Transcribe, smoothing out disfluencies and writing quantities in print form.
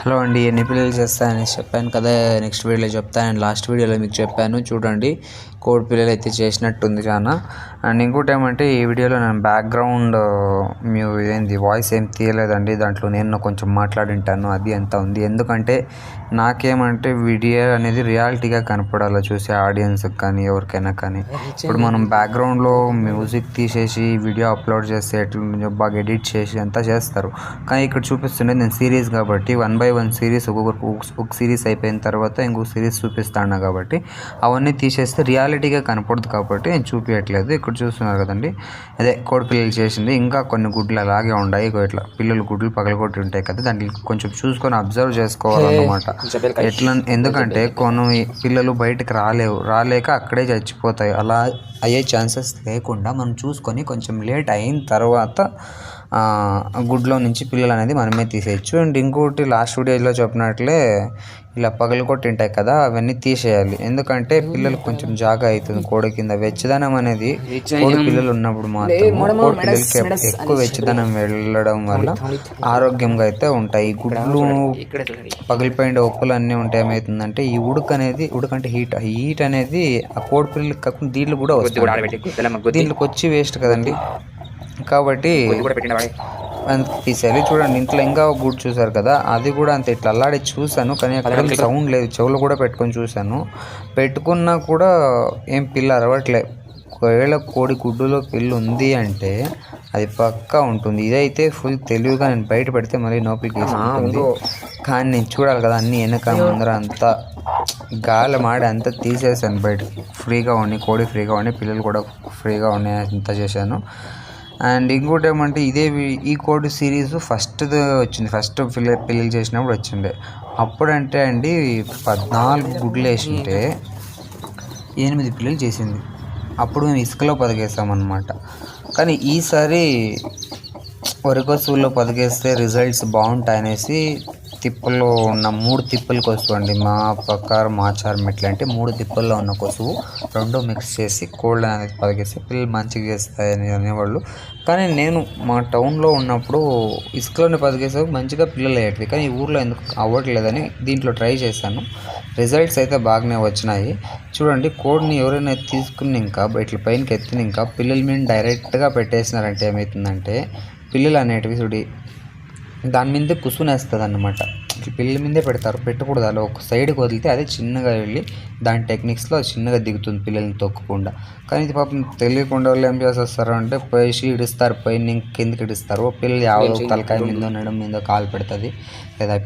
Hello అండి, ఎన్ని పిల్లలు చేస్తానని చెప్పాను కదా, నెక్స్ట్ వీడియోలో చెప్తాను. అండ్ లాస్ట్ వీడియోలో మీకు చెప్పాను చూడండి, కోడి పిల్లలు అయితే చేసినట్టుంది చాలా. అండ్ ఇంకోటి ఏమంటే, ఈ వీడియోలో నేను బ్యాక్గ్రౌండ్ వాయిస్ ఏం తీయలేదండి. దాంట్లో నేను కొంచెం మాట్లాడింటాను, అది అంతా ఉంది. ఎందుకంటే నాకేమంటే వీడియో అనేది రియాలిటీగా కనపడాలి చూసే ఆడియన్స్కి కానీ ఎవరికైనా కానీ. ఇప్పుడు మనం బ్యాక్గ్రౌండ్లో మ్యూజిక్ తీసేసి వీడియో అప్లోడ్ చేస్తే ఎట్లా బాగా ఎడిట్ చేసి అంతా చేస్తారు. కానీ ఇక్కడ చూపిస్తుండే నేను సిరీస్ కాబట్టి 1 by 1 సిరీస్ ఒక సిరీస్ అయిపోయిన తర్వాత ఇంకొక సిరీస్ చూపిస్తాను కాబట్టి అవన్నీ తీసేస్తే రియాలిటీగా కనపడదు కాబట్టి నేను చూపించట్లేదు. ఇక్కడ చూస్తున్నారు కదండి, అదే కోడి పిల్లలు చేసింది. ఇంకా కొన్ని గుడ్లు అలాగే ఉన్నాయి, ఇట్లా పిల్లలు గుడ్లు పగలగొట్టి ఉంటాయి కదా, దాంట్లో కొంచెం చూసుకొని అబ్జర్వ్ చేసుకోవాలన్నమాట. ఎట్లా ఎందుకంటే కొన్ని పిల్లలు బయటకు రాలేక అక్కడే చచ్చిపోతాయి. అలా అయ్యే ఛాన్సెస్ లేకుండా మనం చూసుకొని కొంచెం లేట్ అయిన తర్వాత గుడ్లో నుంచి పిల్లలు అనేది మనమే తీసేయచ్చు. అండ్ ఇంకోటి లాస్ట్ వీడియోలో చెప్పినట్లే ఇలా పగలగొట్టి ఉంటాయి కదా, అవన్నీ తీసేయాలి. ఎందుకంటే పిల్లలు కొంచెం జాగా అవుతుంది కోడి కింద. వెచ్చదనం అనేది కోడి పిల్లలు ఉన్నప్పుడు మాత్రం కోడి పిల్లలకి ఎక్కువ వెచ్చదనం వెళ్ళడం వల్ల ఆరోగ్యంగా అయితే ఉంటాయి. ఈ గుడ్లు పగిలిపోయిన ఒప్పులు అన్నీ ఉంటాయి. ఏమవుతుందంటే ఈ ఉడకంటే హీట్ అనేది ఆ కోడి పిల్లలకి కాకుండా దీంట్లో కూడా వస్తుంది. దీంట్లోకి వచ్చి వేస్ట్ కదండి, కాబట్టి తీసేయాలి. చూడండి, ఇంట్లో ఇంకా ఒక గుడ్ చూసారు కదా, అది కూడా అంత ఇట్లా అల్లాడి చూశాను, కానీ అక్కడ సౌండ్ లేదు. చెవులు కూడా పెట్టుకొని చూశాను, పెట్టుకున్నా కూడా ఏం పిల్ల అరవట్లేదు. ఒకవేళ కోడి గుడ్డులో పిల్ల ఉంది అంటే అది పక్కా ఉంటుంది. ఇదైతే ఫుల్ తెలివిగా నేను బయట పెడితే మళ్ళీ నోపికి వేసుకుంటుంది. కానీ నేను చూడాలి కదా, అన్ని వెనక ముందర అంతా గాలి మాడి అంతా తీసేసాను బయటకు. ఫ్రీగా ఉన్నాయి కోడి, ఫ్రీగా ఉన్నాయి పిల్లలు కూడా ఫ్రీగా ఉన్నాయి, అంతా చేశాను. అండ్ ఇంకోటి ఏమంటే ఈ కోడి సిరీస్ ఫస్ట్ పిల్లలు చేసినప్పుడు వచ్చిండే. అప్పుడంటే అండి 14 గుడ్లు వేసింటే 8 పిల్లలు చేసింది. అప్పుడు మేము ఇసుకలో పదిగేసామన్నమాట. కానీ ఈసారి వరికోసుల్లో పదిగేస్తే రిజల్ట్స్ బాగుంటాయనేసి తిప్పల్లో ఉన్న 3 తిప్పల కొసువు అండి, మా ప్రకారం ఆచారం ఎట్లా అంటే 3 తిప్పల్లో ఉన్న కొసువు 2 మిక్స్ చేసి కోళ్ళు అనేది పదిగేస్తే పిల్లలు మంచిగా చేస్తాయని అనేవాళ్ళు. కానీ నేను మా టౌన్లో ఉన్నప్పుడు ఇసుకలోనే పదిగేసే మంచిగా పిల్లలు అయ్యేటివి, కానీ ఈ ఊర్లో ఎందుకు అవ్వట్లేదని దీంట్లో ట్రై చేశాను. రిజల్ట్స్ అయితే బాగానే వచ్చినాయి. చూడండి, కోడిని ఎవరైనా తీసుకుని ఇంకా ఇట్లా పైనకి ఎత్తిన ఇంకా పిల్లల మీద డైరెక్ట్గా పెట్టేసినారంటే ఏమవుతుందంటే పిల్లలు అనేటివి దాని మీదే కుసునేస్తుంది అన్నమాట. పిల్లల మీదే పెడతారు, పెట్టకూడదు. అలా ఒక సైడ్కి వదిలితే అదే చిన్నగా వెళ్ళి దాని టెక్నిక్స్లో చిన్నగా దిగుతుంది పిల్లల్ని తొక్కకుండా. కానీ ఇది పాపం తెలియకుండా వాళ్ళు ఏం చేసేస్తారు అంటే పోయి ఇడుస్తారు, పైన కిందకి ఇడుస్తారు. పిల్లలు యావో తలకాయ మీద నడుము మీద కాలు పెడుతుంది లేదా